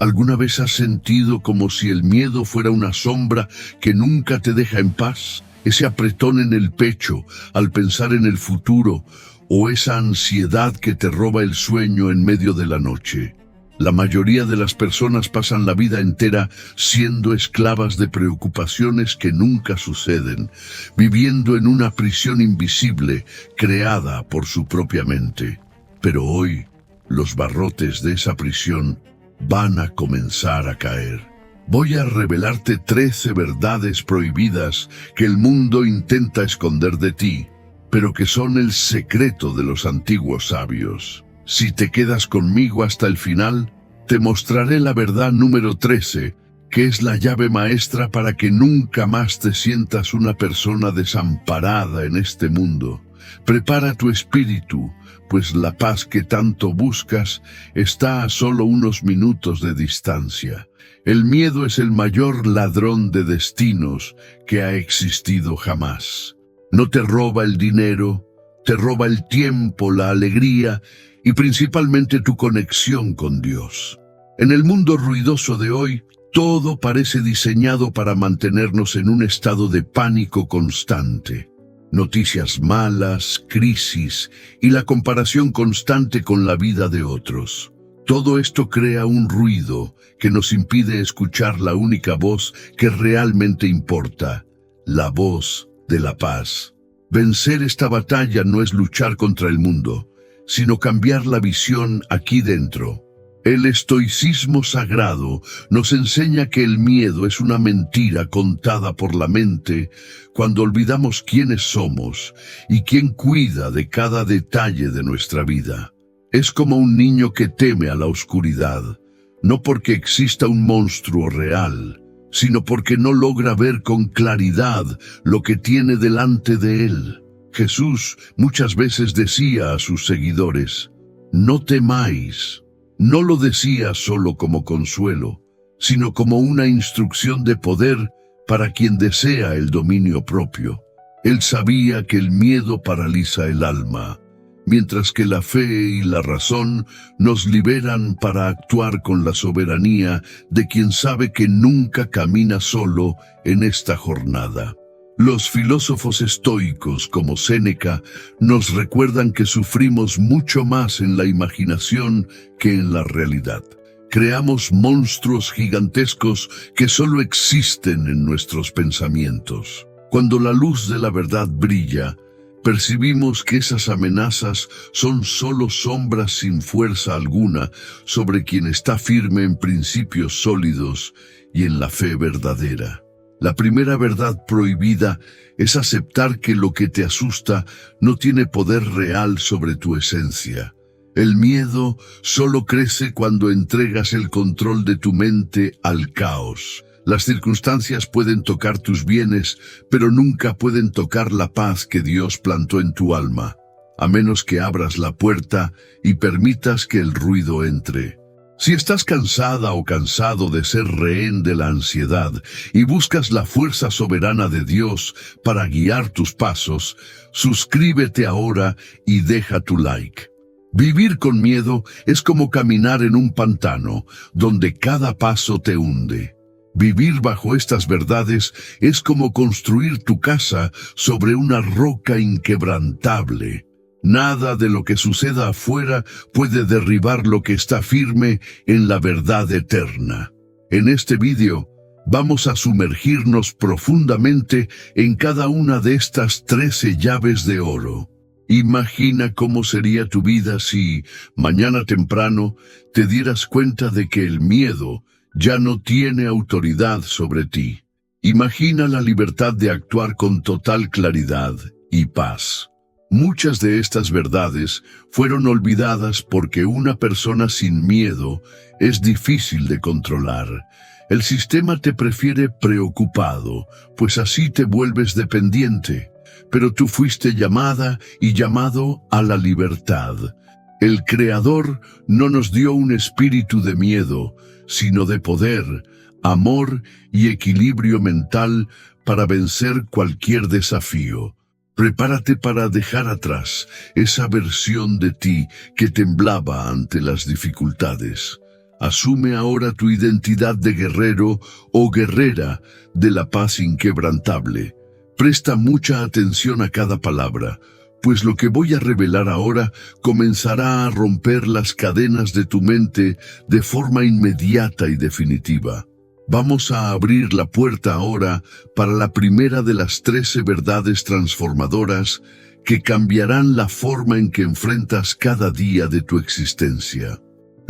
¿Alguna vez has sentido como si el miedo fuera una sombra que nunca te deja en paz? Ese apretón en el pecho al pensar en el futuro, o esa ansiedad que te roba el sueño en medio de la noche. La mayoría de las personas pasan la vida entera siendo esclavas de preocupaciones que nunca suceden, viviendo en una prisión invisible creada por su propia mente. Pero hoy, los barrotes de esa prisión van a comenzar a caer. Voy a revelarte 13 verdades prohibidas que el mundo intenta esconder de ti, pero que son el secreto de los antiguos sabios. Si te quedas conmigo hasta el final, te mostraré la verdad número 13, que es la llave maestra para que nunca más te sientas una persona desamparada en este mundo. Prepara tu espíritu, pues la paz que tanto buscas está a solo unos minutos de distancia. El miedo es el mayor ladrón de destinos que ha existido jamás. No te roba el dinero, te roba el tiempo, la alegría y principalmente tu conexión con Dios. En el mundo ruidoso de hoy, todo parece diseñado para mantenernos en un estado de pánico constante. Noticias malas, crisis y la comparación constante con la vida de otros. Todo esto crea un ruido que nos impide escuchar la única voz que realmente importa, la voz de la paz. Vencer esta batalla no es luchar contra el mundo, sino cambiar la visión aquí dentro. El estoicismo sagrado nos enseña que el miedo es una mentira contada por la mente cuando olvidamos quiénes somos y quién cuida de cada detalle de nuestra vida. Es como un niño que teme a la oscuridad, no porque exista un monstruo real, sino porque no logra ver con claridad lo que tiene delante de él. Jesús muchas veces decía a sus seguidores, «No temáis». No lo decía solo como consuelo, sino como una instrucción de poder para quien desea el dominio propio. Él sabía que el miedo paraliza el alma, mientras que la fe y la razón nos liberan para actuar con la soberanía de quien sabe que nunca camina solo en esta jornada. Los filósofos estoicos como Séneca nos recuerdan que sufrimos mucho más en la imaginación que en la realidad. Creamos monstruos gigantescos que solo existen en nuestros pensamientos. Cuando la luz de la verdad brilla, percibimos que esas amenazas son solo sombras sin fuerza alguna sobre quien está firme en principios sólidos y en la fe verdadera. La primera verdad prohibida es aceptar que lo que te asusta no tiene poder real sobre tu esencia. El miedo solo crece cuando entregas el control de tu mente al caos. Las circunstancias pueden tocar tus bienes, pero nunca pueden tocar la paz que Dios plantó en tu alma, a menos que abras la puerta y permitas que el ruido entre. Si estás cansada o cansado de ser rehén de la ansiedad y buscas la fuerza soberana de Dios para guiar tus pasos, suscríbete ahora y deja tu like. Vivir con miedo es como caminar en un pantano, donde cada paso te hunde. Vivir bajo estas verdades es como construir tu casa sobre una roca inquebrantable. Nada de lo que suceda afuera puede derribar lo que está firme en la verdad eterna. En este vídeo vamos a sumergirnos profundamente en cada una de estas 13 llaves de oro. Imagina cómo sería tu vida si, mañana temprano, te dieras cuenta de que el miedo ya no tiene autoridad sobre ti. Imagina la libertad de actuar con total claridad y paz. Muchas de estas verdades fueron olvidadas porque una persona sin miedo es difícil de controlar. El sistema te prefiere preocupado, pues así te vuelves dependiente. Pero tú fuiste llamada y llamado a la libertad. El Creador no nos dio un espíritu de miedo, sino de poder, amor y equilibrio mental para vencer cualquier desafío. Prepárate para dejar atrás esa versión de ti que temblaba ante las dificultades. Asume ahora tu identidad de guerrero o guerrera de la paz inquebrantable. Presta mucha atención a cada palabra, pues lo que voy a revelar ahora comenzará a romper las cadenas de tu mente de forma inmediata y definitiva. Vamos a abrir la puerta ahora para la primera de las 13 verdades transformadoras que cambiarán la forma en que enfrentas cada día de tu existencia.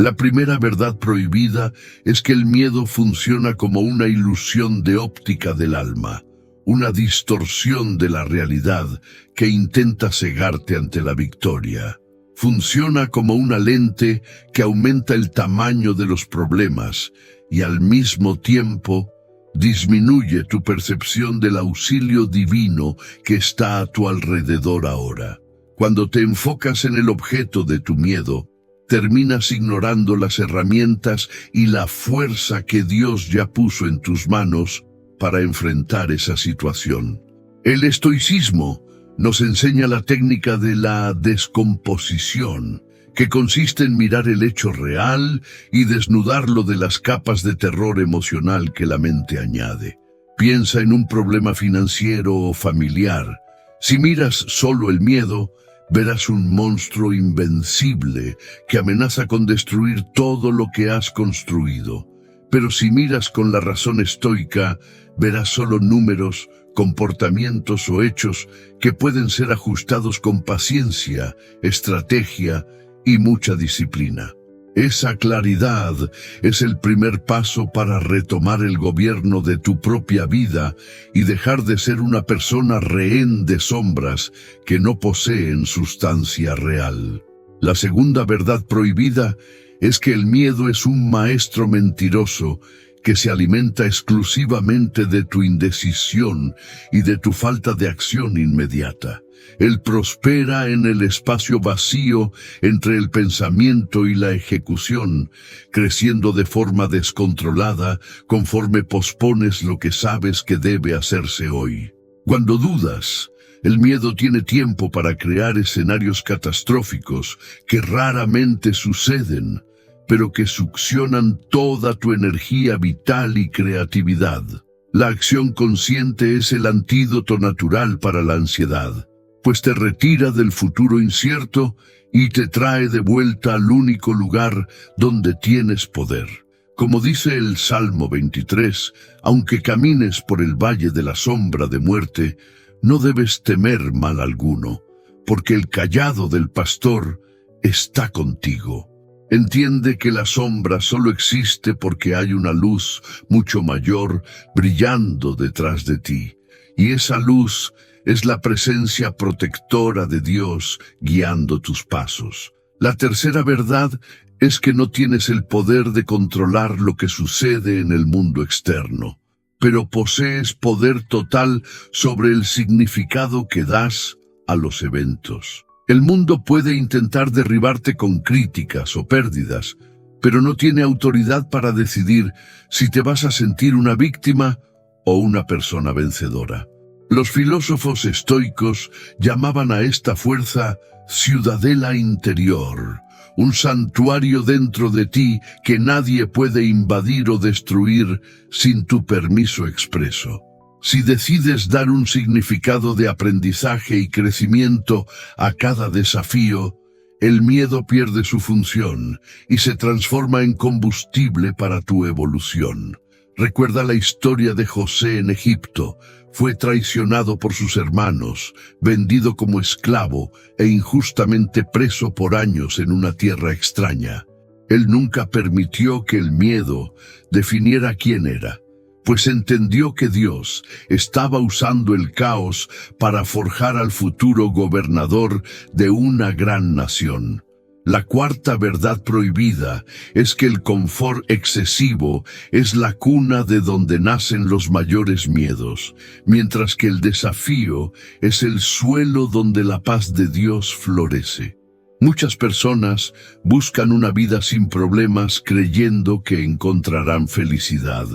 La primera verdad prohibida es que el miedo funciona como una ilusión de óptica del alma, una distorsión de la realidad que intenta cegarte ante la victoria. Funciona como una lente que aumenta el tamaño de los problemas y al mismo tiempo disminuye tu percepción del auxilio divino que está a tu alrededor ahora. Cuando te enfocas en el objeto de tu miedo, terminas ignorando las herramientas y la fuerza que Dios ya puso en tus manos para enfrentar esa situación. El estoicismo nos enseña la técnica de la descomposición, que consiste en mirar el hecho real y desnudarlo de las capas de terror emocional que la mente añade. Piensa en un problema financiero o familiar. Si miras solo el miedo, verás un monstruo invencible que amenaza con destruir todo lo que has construido. Pero si miras con la razón estoica, verás solo números, comportamientos o hechos que pueden ser ajustados con paciencia, estrategia y mucha disciplina. Esa claridad es el primer paso para retomar el gobierno de tu propia vida y dejar de ser una persona rehén de sombras que no poseen sustancia real. La segunda verdad prohibida es que el miedo es un maestro mentiroso que se alimenta exclusivamente de tu indecisión y de tu falta de acción inmediata. Él prospera en el espacio vacío entre el pensamiento y la ejecución, creciendo de forma descontrolada conforme pospones lo que sabes que debe hacerse hoy. Cuando dudas, el miedo tiene tiempo para crear escenarios catastróficos que raramente suceden, pero que succionan toda tu energía vital y creatividad. La acción consciente es el antídoto natural para la ansiedad, pues te retira del futuro incierto y te trae de vuelta al único lugar donde tienes poder. Como dice el Salmo 23, aunque camines por el valle de la sombra de muerte, no debes temer mal alguno, porque el cayado del pastor está contigo. Entiende que la sombra solo existe porque hay una luz mucho mayor brillando detrás de ti, y esa luz es la presencia protectora de Dios guiando tus pasos. La tercera verdad es que no tienes el poder de controlar lo que sucede en el mundo externo, pero posees poder total sobre el significado que das a los eventos. El mundo puede intentar derribarte con críticas o pérdidas, pero no tiene autoridad para decidir si te vas a sentir una víctima o una persona vencedora. Los filósofos estoicos llamaban a esta fuerza ciudadela interior, un santuario dentro de ti que nadie puede invadir o destruir sin tu permiso expreso. Si decides dar un significado de aprendizaje y crecimiento a cada desafío, el miedo pierde su función y se transforma en combustible para tu evolución. Recuerda la historia de José en Egipto. Fue traicionado por sus hermanos, vendido como esclavo e injustamente preso por años en una tierra extraña. Él nunca permitió que el miedo definiera quién era, pues entendió que Dios estaba usando el caos para forjar al futuro gobernador de una gran nación. La cuarta verdad prohibida es que el confort excesivo es la cuna de donde nacen los mayores miedos, mientras que el desafío es el suelo donde la paz de Dios florece. Muchas personas buscan una vida sin problemas creyendo que encontrarán felicidad,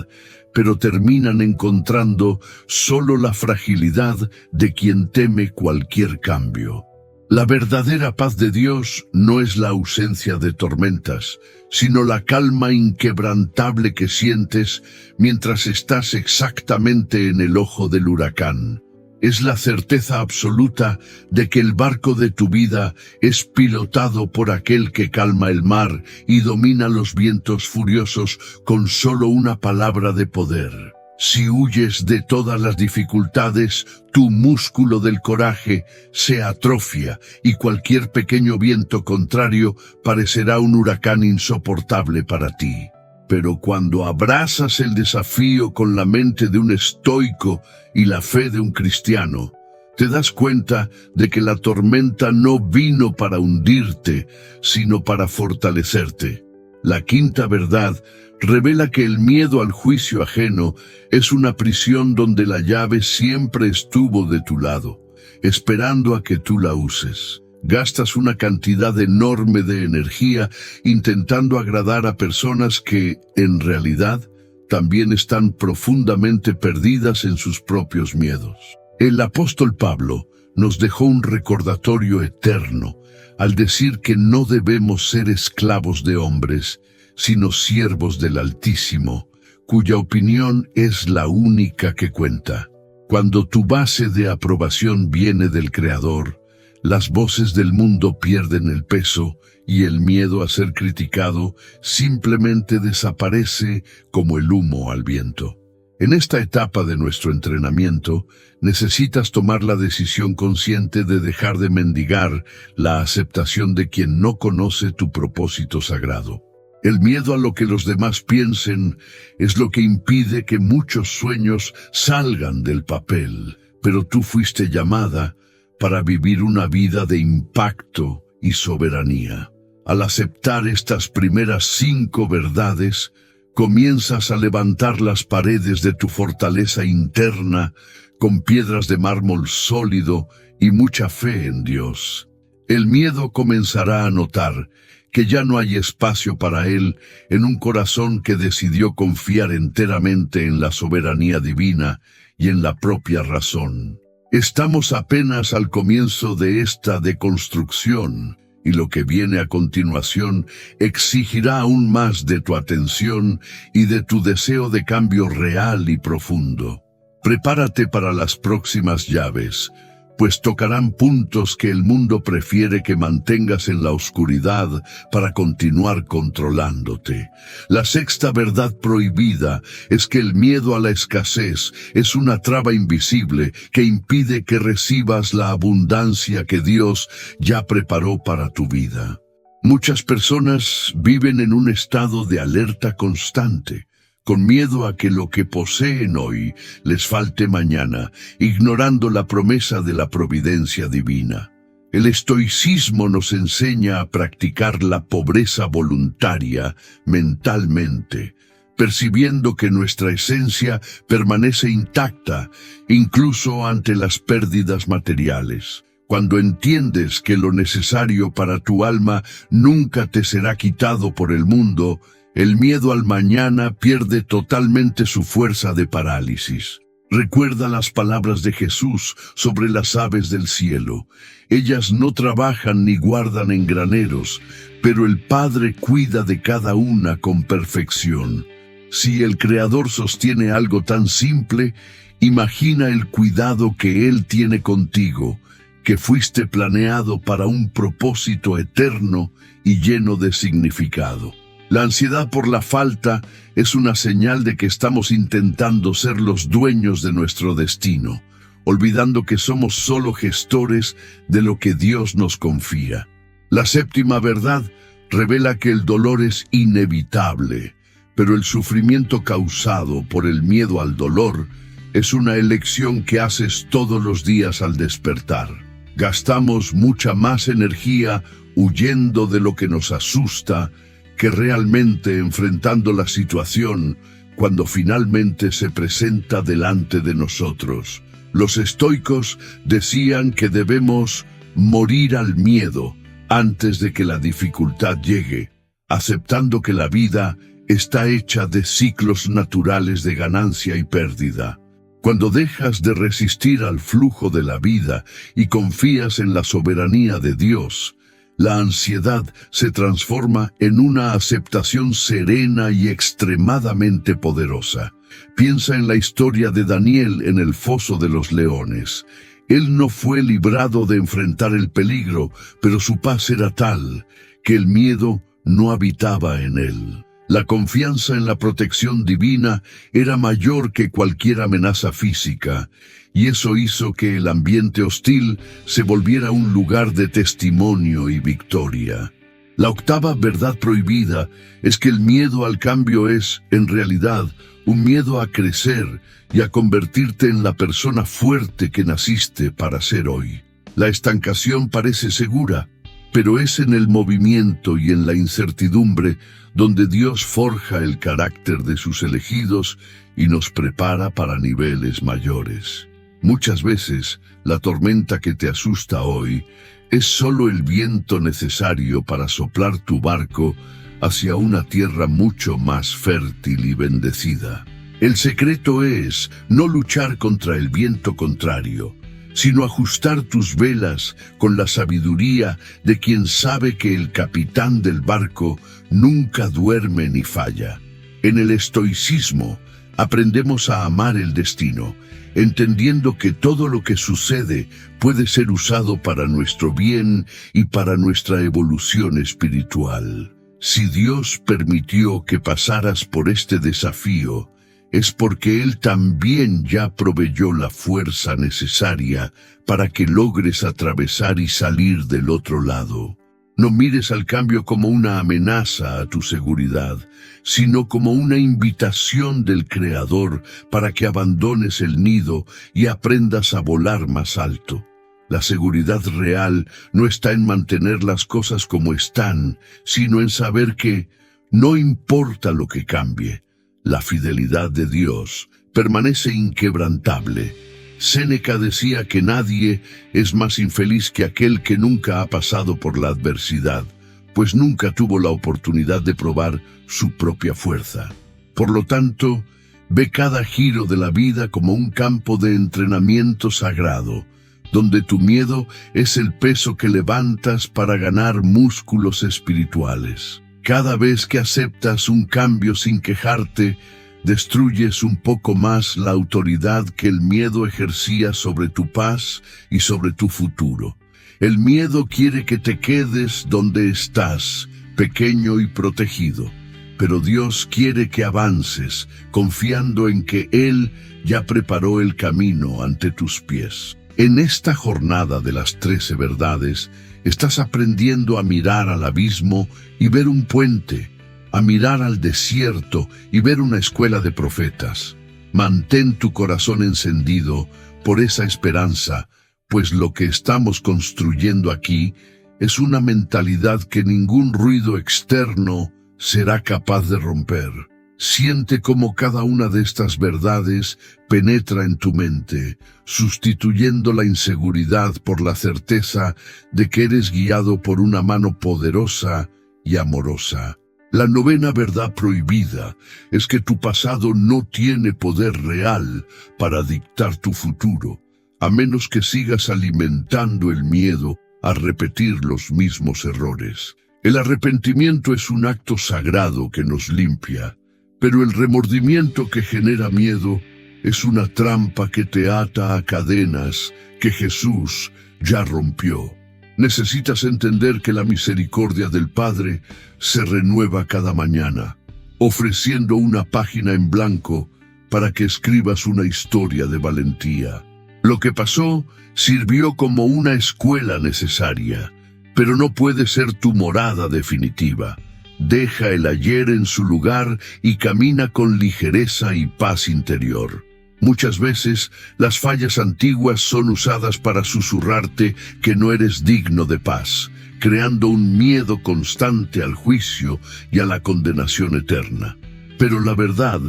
pero terminan encontrando solo la fragilidad de quien teme cualquier cambio. La verdadera paz de Dios no es la ausencia de tormentas, sino la calma inquebrantable que sientes mientras estás exactamente en el ojo del huracán. Es la certeza absoluta de que el barco de tu vida es pilotado por aquel que calma el mar y domina los vientos furiosos con solo una palabra de poder. Si huyes de todas las dificultades, tu músculo del coraje se atrofia y cualquier pequeño viento contrario parecerá un huracán insoportable para ti. Pero cuando abrazas el desafío con la mente de un estoico y la fe de un cristiano, te das cuenta de que la tormenta no vino para hundirte, sino para fortalecerte. La quinta verdad revela que el miedo al juicio ajeno es una prisión donde la llave siempre estuvo de tu lado, esperando a que tú la uses. Gastas una cantidad enorme de energía intentando agradar a personas que, en realidad, también están profundamente perdidas en sus propios miedos. El apóstol Pablo nos dejó un recordatorio eterno al decir que no debemos ser esclavos de hombres, sino siervos del Altísimo, cuya opinión es la única que cuenta. Cuando tu base de aprobación viene del Creador, las voces del mundo pierden el peso y el miedo a ser criticado simplemente desaparece como el humo al viento. En esta etapa de nuestro entrenamiento, necesitas tomar la decisión consciente de dejar de mendigar la aceptación de quien no conoce tu propósito sagrado. El miedo a lo que los demás piensen es lo que impide que muchos sueños salgan del papel, pero tú fuiste llamada para vivir una vida de impacto y soberanía. Al aceptar estas primeras 5 verdades, comienzas a levantar las paredes de tu fortaleza interna con piedras de mármol sólido y mucha fe en Dios. El miedo comenzará a notar que ya no hay espacio para él en un corazón que decidió confiar enteramente en la soberanía divina y en la propia razón. Estamos apenas al comienzo de esta deconstrucción, y lo que viene a continuación exigirá aún más de tu atención y de tu deseo de cambio real y profundo. Prepárate para las próximas llaves, pues tocarán puntos que el mundo prefiere que mantengas en la oscuridad para continuar controlándote. La sexta verdad prohibida es que el miedo a la escasez es una traba invisible que impide que recibas la abundancia que Dios ya preparó para tu vida. Muchas personas viven en un estado de alerta constante, con miedo a que lo que poseen hoy les falte mañana, ignorando la promesa de la providencia divina. El estoicismo nos enseña a practicar la pobreza voluntaria mentalmente, percibiendo que nuestra esencia permanece intacta, incluso ante las pérdidas materiales. Cuando entiendes que lo necesario para tu alma nunca te será quitado por el mundo, el miedo al mañana pierde totalmente su fuerza de parálisis. Recuerda las palabras de Jesús sobre las aves del cielo. Ellas no trabajan ni guardan en graneros, pero el Padre cuida de cada una con perfección. Si el Creador sostiene algo tan simple, imagina el cuidado que Él tiene contigo, que fuiste planeado para un propósito eterno y lleno de significado. La ansiedad por la falta es una señal de que estamos intentando ser los dueños de nuestro destino, olvidando que somos solo gestores de lo que Dios nos confía. La séptima verdad revela que el dolor es inevitable, pero el sufrimiento causado por el miedo al dolor es una elección que haces todos los días al despertar. Gastamos mucha más energía huyendo de lo que nos asusta que realmente enfrentando la situación cuando finalmente se presenta delante de nosotros. Los estoicos decían que debemos morir al miedo antes de que la dificultad llegue, aceptando que la vida está hecha de ciclos naturales de ganancia y pérdida. Cuando dejas de resistir al flujo de la vida y confías en la soberanía de Dios, la ansiedad se transforma en una aceptación serena y extremadamente poderosa. Piensa en la historia de Daniel en el foso de los leones. Él no fue librado de enfrentar el peligro, pero su paz era tal que el miedo no habitaba en él. La confianza en la protección divina era mayor que cualquier amenaza física, y eso hizo que el ambiente hostil se volviera un lugar de testimonio y victoria. La octava verdad prohibida es que el miedo al cambio es, en realidad, un miedo a crecer y a convertirte en la persona fuerte que naciste para ser hoy. La estancación parece segura, pero es en el movimiento y en la incertidumbre donde Dios forja el carácter de sus elegidos y nos prepara para niveles mayores. Muchas veces, la tormenta que te asusta hoy es solo el viento necesario para soplar tu barco hacia una tierra mucho más fértil y bendecida. El secreto es no luchar contra el viento contrario, sino ajustar tus velas con la sabiduría de quien sabe que el capitán del barco nunca duerme ni falla. En el estoicismo aprendemos a amar el destino, entendiendo que todo lo que sucede puede ser usado para nuestro bien y para nuestra evolución espiritual. Si Dios permitió que pasaras por este desafío, es porque Él también ya proveyó la fuerza necesaria para que logres atravesar y salir del otro lado. No mires al cambio como una amenaza a tu seguridad, sino como una invitación del Creador para que abandones el nido y aprendas a volar más alto. La seguridad real no está en mantener las cosas como están, sino en saber que no importa lo que cambie, la fidelidad de Dios permanece inquebrantable. Séneca decía que nadie es más infeliz que aquel que nunca ha pasado por la adversidad, pues nunca tuvo la oportunidad de probar su propia fuerza. Por lo tanto, ve cada giro de la vida como un campo de entrenamiento sagrado, donde tu miedo es el peso que levantas para ganar músculos espirituales. Cada vez que aceptas un cambio sin quejarte, destruyes un poco más la autoridad que el miedo ejercía sobre tu paz y sobre tu futuro. El miedo quiere que te quedes donde estás, pequeño y protegido, pero Dios quiere que avances, confiando en que Él ya preparó el camino ante tus pies. En esta jornada de las 13 verdades, estás aprendiendo a mirar al abismo y ver un puente, a mirar al desierto y ver una escuela de profetas. Mantén tu corazón encendido por esa esperanza, pues lo que estamos construyendo aquí es una mentalidad que ningún ruido externo será capaz de romper. Siente cómo cada una de estas verdades penetra en tu mente, sustituyendo la inseguridad por la certeza de que eres guiado por una mano poderosa y amorosa. La novena verdad prohibida es que tu pasado no tiene poder real para dictar tu futuro, a menos que sigas alimentando el miedo a repetir los mismos errores. El arrepentimiento es un acto sagrado que nos limpia, pero el remordimiento que genera miedo es una trampa que te ata a cadenas que Jesús ya rompió. Necesitas entender que la misericordia del Padre se renueva cada mañana, ofreciendo una página en blanco para que escribas una historia de valentía. Lo que pasó sirvió como una escuela necesaria, pero no puede ser tu morada definitiva. Deja el ayer en su lugar y camina con ligereza y paz interior. Muchas veces, las fallas antiguas son usadas para susurrarte que no eres digno de paz, creando un miedo constante al juicio y a la condenación eterna. Pero la verdad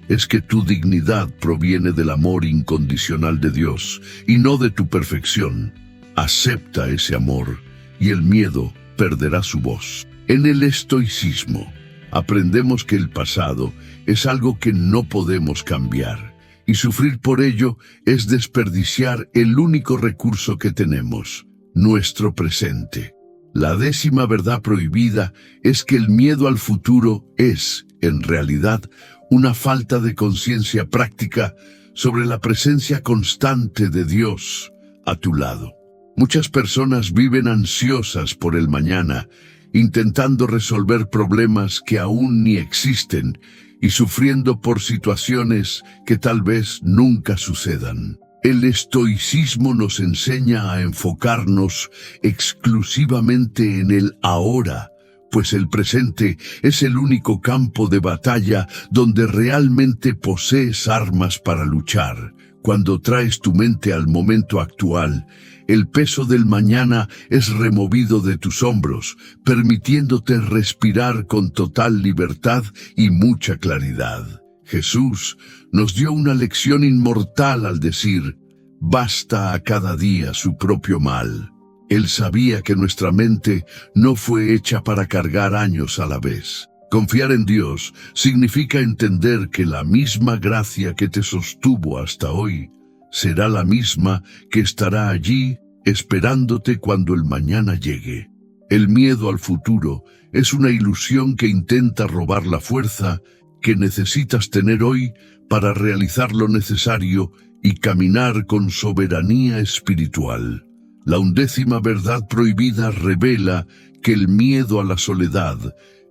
es que tu dignidad proviene del amor incondicional de Dios y no de tu perfección. Acepta ese amor y el miedo perderá su voz. En el estoicismo, aprendemos que el pasado es algo que no podemos cambiar y sufrir por ello es desperdiciar el único recurso que tenemos, nuestro presente. La 10ª verdad prohibida es que el miedo al futuro es, en realidad, una falta de conciencia práctica sobre la presencia constante de Dios a tu lado. Muchas personas viven ansiosas por el mañana, intentando resolver problemas que aún ni existen y sufriendo por situaciones que tal vez nunca sucedan. El estoicismo nos enseña a enfocarnos exclusivamente en el ahora, pues el presente es el único campo de batalla donde realmente posees armas para luchar. Cuando traes tu mente al momento actual, el peso del mañana es removido de tus hombros, permitiéndote respirar con total libertad y mucha claridad. Jesús nos dio una lección inmortal al decir: basta a cada día su propio mal. Él sabía que nuestra mente no fue hecha para cargar años a la vez. Confiar en Dios significa entender que la misma gracia que te sostuvo hasta hoy será la misma que estará allí esperándote cuando el mañana llegue. El miedo al futuro es una ilusión que intenta robar la fuerza que necesitas tener hoy para realizar lo necesario y caminar con soberanía espiritual. La 11ª verdad prohibida revela que el miedo a la soledad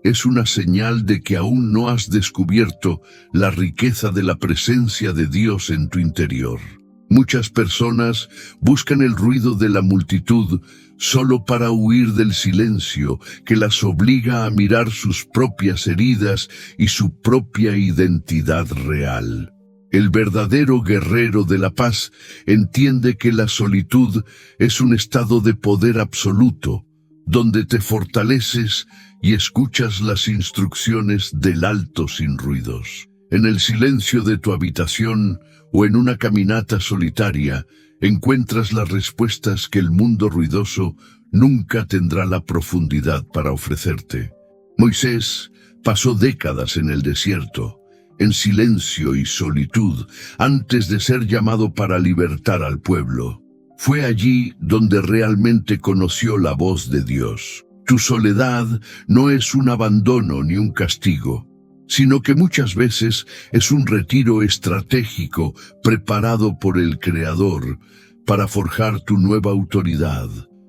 es una señal de que aún no has descubierto la riqueza de la presencia de Dios en tu interior. Muchas personas buscan el ruido de la multitud solo para huir del silencio que las obliga a mirar sus propias heridas y su propia identidad real. El verdadero guerrero de la paz entiende que la solitud es un estado de poder absoluto, donde te fortaleces y escuchas las instrucciones del alto sin ruidos. En el silencio de tu habitación o en una caminata solitaria, encuentras las respuestas que el mundo ruidoso nunca tendrá la profundidad para ofrecerte. Moisés pasó décadas en el desierto, en silencio y solitud, antes de ser llamado para libertar al pueblo. Fue allí donde realmente conoció la voz de Dios. Tu soledad no es un abandono ni un castigo, sino que muchas veces es un retiro estratégico preparado por el Creador para forjar tu nueva autoridad.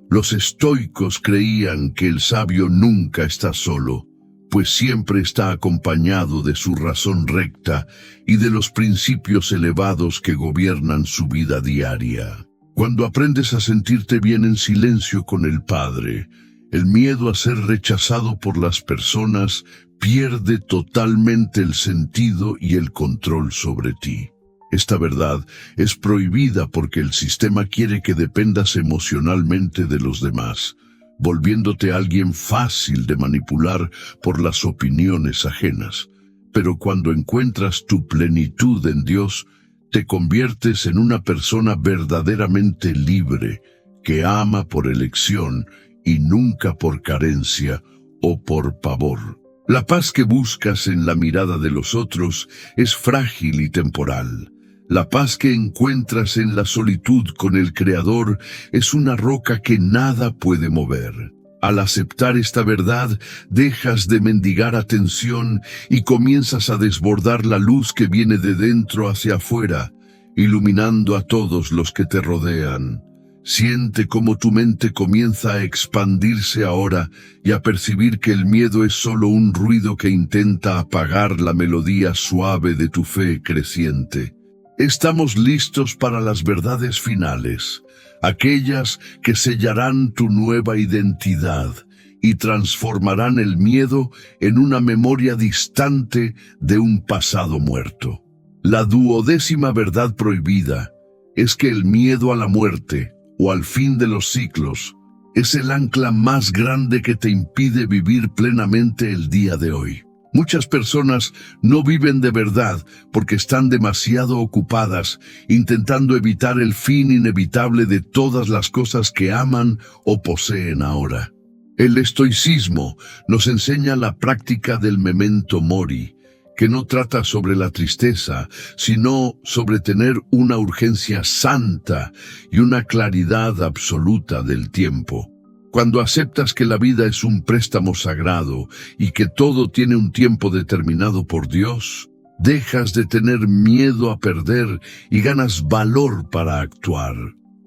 Los estoicos creían que el sabio nunca está solo, pues siempre está acompañado de su razón recta y de los principios elevados que gobiernan su vida diaria. Cuando aprendes a sentirte bien en silencio con el Padre, el miedo a ser rechazado por las personas pierde totalmente el sentido y el control sobre ti. Esta verdad es prohibida porque el sistema quiere que dependas emocionalmente de los demás, volviéndote alguien fácil de manipular por las opiniones ajenas. Pero cuando encuentras tu plenitud en Dios, te conviertes en una persona verdaderamente libre, que ama por elección y nunca por carencia o por pavor. La paz que buscas en la mirada de los otros es frágil y temporal. La paz que encuentras en la solitud con el Creador es una roca que nada puede mover. Al aceptar esta verdad, dejas de mendigar atención y comienzas a desbordar la luz que viene de dentro hacia afuera, iluminando a todos los que te rodean. Siente cómo tu mente comienza a expandirse ahora y a percibir que el miedo es solo un ruido que intenta apagar la melodía suave de tu fe creciente. Estamos listos para las verdades finales, aquellas que sellarán tu nueva identidad y transformarán el miedo en una memoria distante de un pasado muerto. La 12ª verdad prohibida es que el miedo a la muerte o al fin de los ciclos es el ancla más grande que te impide vivir plenamente el día de hoy. Muchas personas no viven de verdad porque están demasiado ocupadas intentando evitar el fin inevitable de todas las cosas que aman o poseen ahora. El estoicismo nos enseña la práctica del memento mori, que no trata sobre la tristeza, sino sobre tener una urgencia santa y una claridad absoluta del tiempo. Cuando aceptas que la vida es un préstamo sagrado y que todo tiene un tiempo determinado por Dios, dejas de tener miedo a perder y ganas valor para actuar.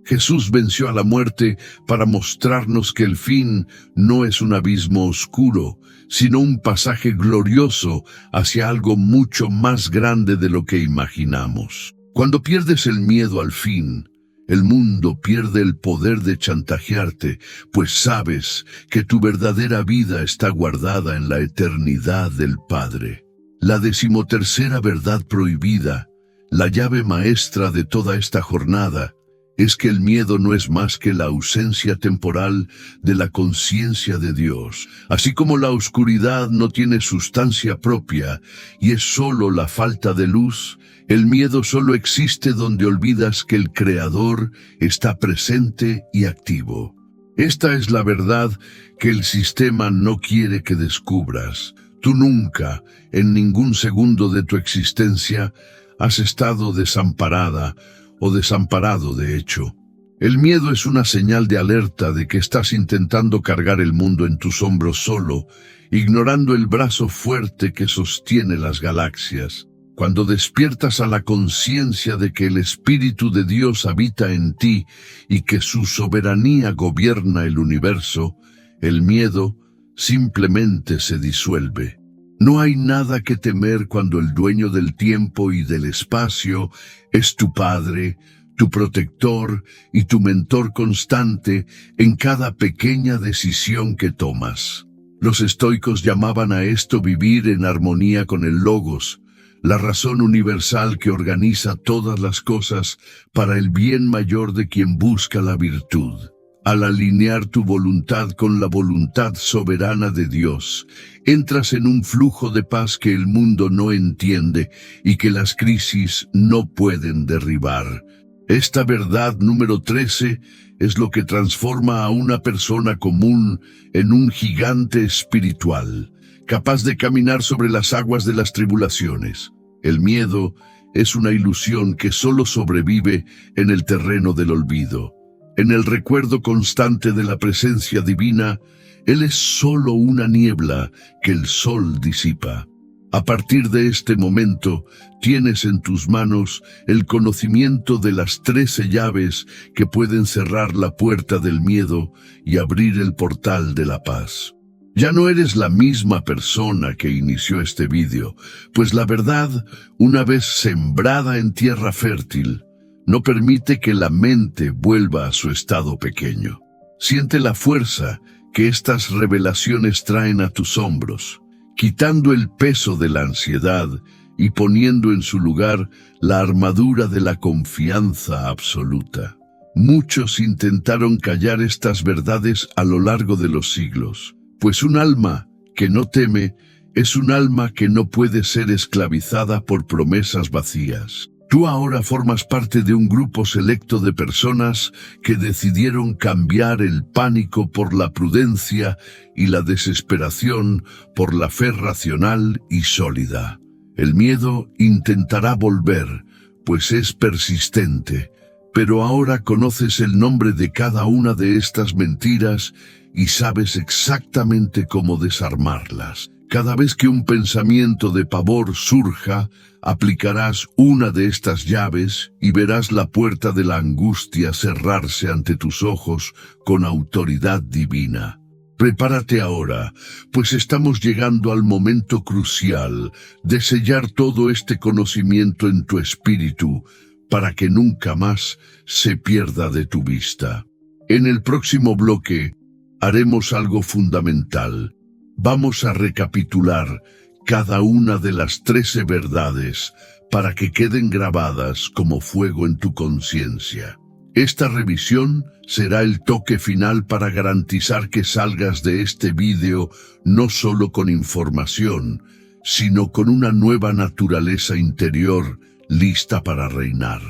Jesús venció a la muerte para mostrarnos que el fin no es un abismo oscuro, sino un pasaje glorioso hacia algo mucho más grande de lo que imaginamos. Cuando pierdes el miedo al fin, el mundo pierde el poder de chantajearte, pues sabes que tu verdadera vida está guardada en la eternidad del Padre. La 13ª verdad prohibida, la llave maestra de toda esta jornada, es que el miedo no es más que la ausencia temporal de la conciencia de Dios. Así como la oscuridad no tiene sustancia propia y es solo la falta de luz, el miedo solo existe donde olvidas que el Creador está presente y activo. Esta es la verdad que el sistema no quiere que descubras. Tú nunca, en ningún segundo de tu existencia, has estado desamparada o desamparado de hecho. El miedo es una señal de alerta de que estás intentando cargar el mundo en tus hombros solo, ignorando el brazo fuerte que sostiene las galaxias. Cuando despiertas a la conciencia de que el Espíritu de Dios habita en ti y que su soberanía gobierna el universo, el miedo simplemente se disuelve. No hay nada que temer cuando el dueño del tiempo y del espacio es tu Padre, tu protector y tu mentor constante en cada pequeña decisión que tomas. Los estoicos llamaban a esto vivir en armonía con el Logos, la razón universal que organiza todas las cosas para el bien mayor de quien busca la virtud. Al alinear tu voluntad con la voluntad soberana de Dios, entras en un flujo de paz que el mundo no entiende y que las crisis no pueden derribar. Esta verdad número 13 es lo que transforma a una persona común en un gigante espiritual, capaz de caminar sobre las aguas de las tribulaciones. El miedo es una ilusión que solo sobrevive en el terreno del olvido. En el recuerdo constante de la presencia divina, Él es solo una niebla que el sol disipa. A partir de este momento, tienes en tus manos el conocimiento de las 13 llaves que pueden cerrar la puerta del miedo y abrir el portal de la paz. Ya no eres la misma persona que inició este vídeo, pues la verdad, una vez sembrada en tierra fértil, no permite que la mente vuelva a su estado pequeño. Siente la fuerza que estas revelaciones traen a tus hombros, quitando el peso de la ansiedad y poniendo en su lugar la armadura de la confianza absoluta. Muchos intentaron callar estas verdades a lo largo de los siglos, pues un alma que no teme es un alma que no puede ser esclavizada por promesas vacías. Tú ahora formas parte de un grupo selecto de personas que decidieron cambiar el pánico por la prudencia y la desesperación por la fe racional y sólida. El miedo intentará volver, pues es persistente, pero ahora conoces el nombre de cada una de estas mentiras y sabes exactamente cómo desarmarlas. Cada vez que un pensamiento de pavor surja, aplicarás una de estas llaves y verás la puerta de la angustia cerrarse ante tus ojos con autoridad divina. Prepárate ahora, pues estamos llegando al momento crucial de sellar todo este conocimiento en tu espíritu para que nunca más se pierda de tu vista. En el próximo bloque haremos algo fundamental. Vamos a recapitular cada una de las 13 verdades para que queden grabadas como fuego en tu conciencia. Esta revisión será el toque final para garantizar que salgas de este vídeo no solo con información, sino con una nueva naturaleza interior lista para reinar.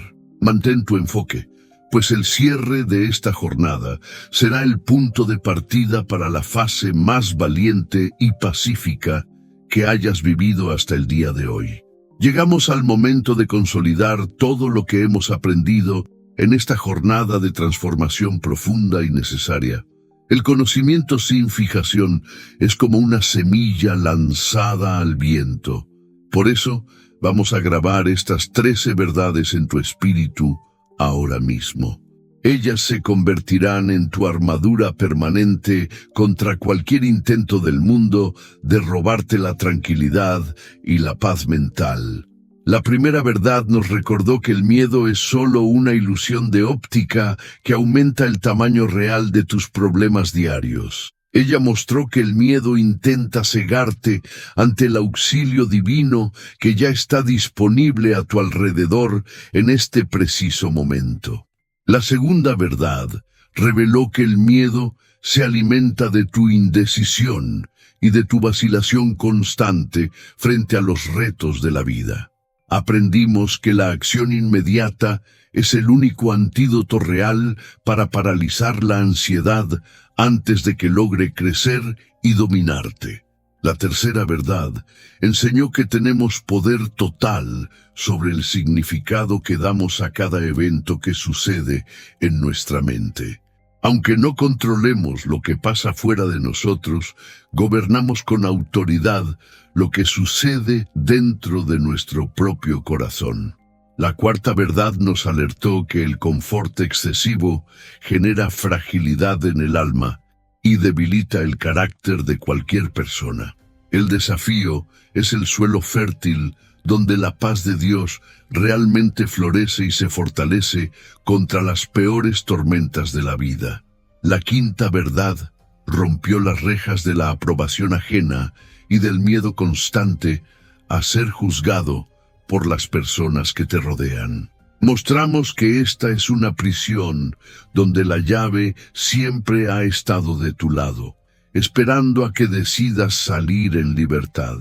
Mantén tu enfoque, pues el cierre de esta jornada será el punto de partida para la fase más valiente y pacífica que hayas vivido hasta el día de hoy. Llegamos al momento de consolidar todo lo que hemos aprendido en esta jornada de transformación profunda y necesaria. El conocimiento sin fijación es como una semilla lanzada al viento. Por eso, vamos a grabar estas 13 verdades en tu espíritu ahora mismo. Ellas se convertirán en tu armadura permanente contra cualquier intento del mundo de robarte la tranquilidad y la paz mental. La primera verdad nos recordó que el miedo es solo una ilusión de óptica que aumenta el tamaño real de tus problemas diarios. Ella mostró que el miedo intenta cegarte ante el auxilio divino que ya está disponible a tu alrededor en este preciso momento. La segunda verdad reveló que el miedo se alimenta de tu indecisión y de tu vacilación constante frente a los retos de la vida. Aprendimos que la acción inmediata es el único antídoto real para paralizar la ansiedad antes de que logre crecer y dominarte. La tercera verdad enseñó que tenemos poder total sobre el significado que damos a cada evento que sucede en nuestra mente. Aunque no controlemos lo que pasa fuera de nosotros, gobernamos con autoridad lo que sucede dentro de nuestro propio corazón. La cuarta verdad nos alertó que el confort excesivo genera fragilidad en el alma y debilita el carácter de cualquier persona. El desafío es el suelo fértil donde la paz de Dios realmente florece y se fortalece contra las peores tormentas de la vida. La quinta verdad rompió las rejas de la aprobación ajena y del miedo constante a ser juzgado por las personas que te rodean. Mostramos que esta es una prisión donde la llave siempre ha estado de tu lado, esperando a que decidas salir en libertad.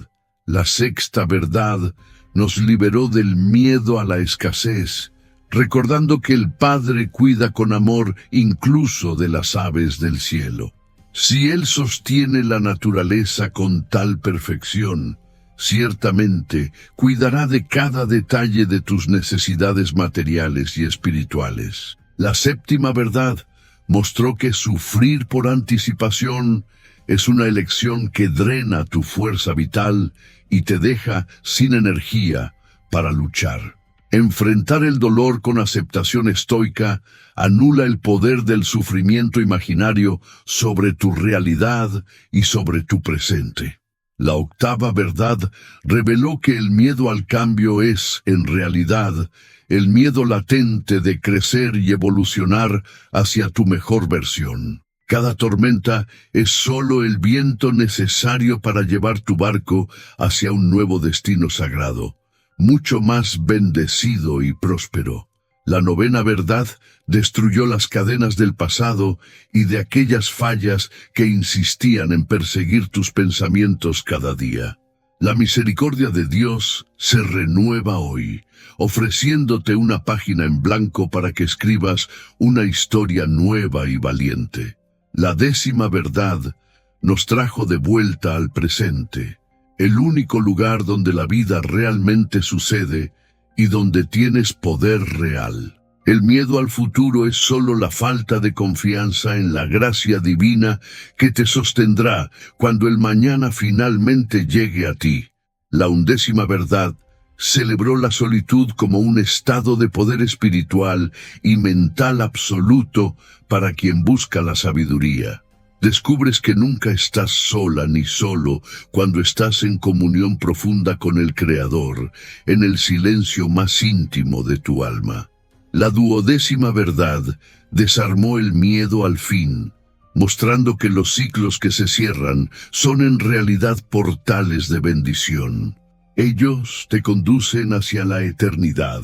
La sexta verdad nos liberó del miedo a la escasez, recordando que el Padre cuida con amor incluso de las aves del cielo. Si Él sostiene la naturaleza con tal perfección, ciertamente cuidará de cada detalle de tus necesidades materiales y espirituales. La séptima verdad mostró que sufrir por anticipación es una elección que drena tu fuerza vital y te deja sin energía para luchar. Enfrentar el dolor con aceptación estoica anula el poder del sufrimiento imaginario sobre tu realidad y sobre tu presente. La octava verdad reveló que el miedo al cambio es, en realidad, el miedo latente de crecer y evolucionar hacia tu mejor versión. Cada tormenta es solo el viento necesario para llevar tu barco hacia un nuevo destino sagrado, mucho más bendecido y próspero. La novena verdad destruyó las cadenas del pasado y de aquellas fallas que insistían en perseguir tus pensamientos cada día. La misericordia de Dios se renueva hoy, ofreciéndote una página en blanco para que escribas una historia nueva y valiente. La décima verdad nos trajo de vuelta al presente, el único lugar donde la vida realmente sucede y donde tienes poder real. El miedo al futuro es solo la falta de confianza en la gracia divina que te sostendrá cuando el mañana finalmente llegue a ti. La 11ª verdad celebró la solitud como un estado de poder espiritual y mental absoluto para quien busca la sabiduría. Descubres que nunca estás sola ni solo cuando estás en comunión profunda con el Creador, en el silencio más íntimo de tu alma. La 12ª verdad desarmó el miedo al fin, mostrando que los ciclos que se cierran son en realidad portales de bendición. Ellos te conducen hacia la eternidad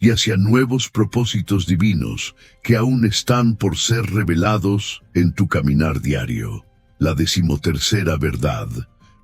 y hacia nuevos propósitos divinos que aún están por ser revelados en tu caminar diario. La 13ª verdad,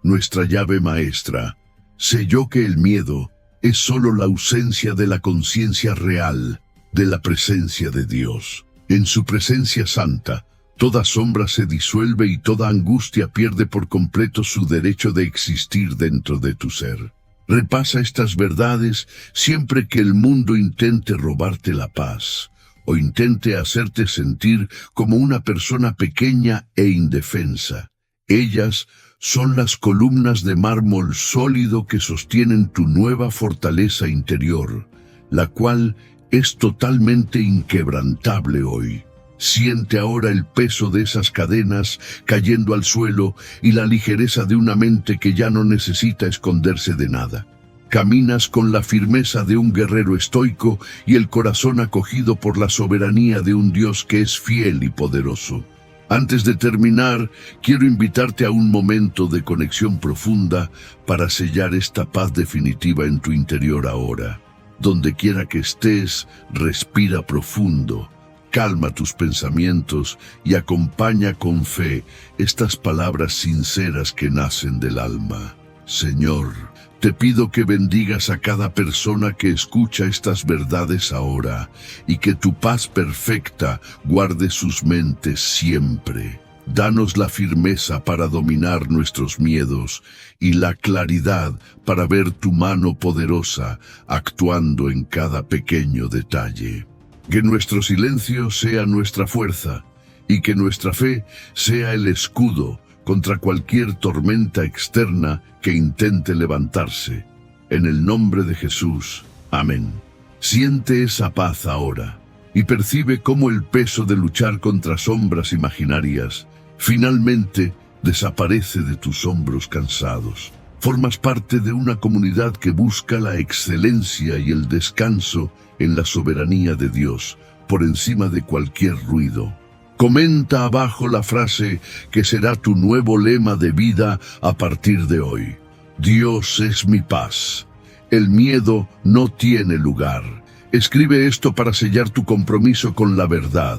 nuestra llave maestra, selló que el miedo es solo la ausencia de la conciencia real de la presencia de Dios. En su presencia santa, Toda sombra se disuelve y toda angustia pierde por completo su derecho de existir dentro de tu ser. Repasa estas verdades siempre que el mundo intente robarte la paz o intente hacerte sentir como una persona pequeña e indefensa. Ellas son las columnas de mármol sólido que sostienen tu nueva fortaleza interior, la cual es totalmente inquebrantable hoy. Siente ahora el peso de esas cadenas cayendo al suelo y la ligereza de una mente que ya no necesita esconderse de nada. Caminas con la firmeza de un guerrero estoico y el corazón acogido por la soberanía de un Dios que es fiel y poderoso. Antes de terminar, quiero invitarte a un momento de conexión profunda para sellar esta paz definitiva en tu interior ahora. Donde quiera que estés, respira profundo. Calma tus pensamientos y acompaña con fe estas palabras sinceras que nacen del alma. Señor, te pido que bendigas a cada persona que escucha estas verdades ahora y que tu paz perfecta guarde sus mentes siempre. Danos la firmeza para dominar nuestros miedos y la claridad para ver tu mano poderosa actuando en cada pequeño detalle. Que nuestro silencio sea nuestra fuerza y que nuestra fe sea el escudo contra cualquier tormenta externa que intente levantarse. En el nombre de Jesús. Amén. Siente esa paz ahora y percibe cómo el peso de luchar contra sombras imaginarias finalmente desaparece de tus hombros cansados. Formas parte de una comunidad que busca la excelencia y el descanso en la soberanía de Dios, por encima de cualquier ruido. Comenta abajo la frase que será tu nuevo lema de vida a partir de hoy. Dios es mi paz. El miedo no tiene lugar. Escribe esto para sellar tu compromiso con la verdad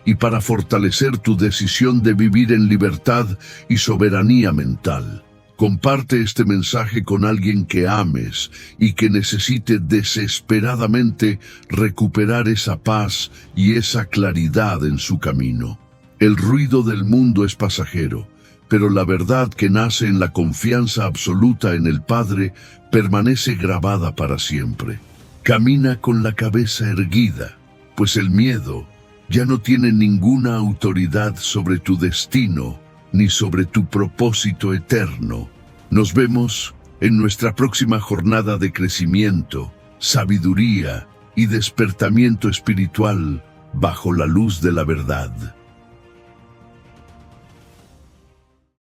y para fortalecer tu decisión de vivir en libertad y soberanía mental. Comparte este mensaje con alguien que ames y que necesite desesperadamente recuperar esa paz y esa claridad en su camino. El ruido del mundo es pasajero, pero la verdad que nace en la confianza absoluta en el Padre permanece grabada para siempre. Camina con la cabeza erguida, pues el miedo ya no tiene ninguna autoridad sobre tu destino ni sobre tu propósito eterno. Nos vemos en nuestra próxima jornada de crecimiento, sabiduría y despertamiento espiritual bajo la luz de la verdad.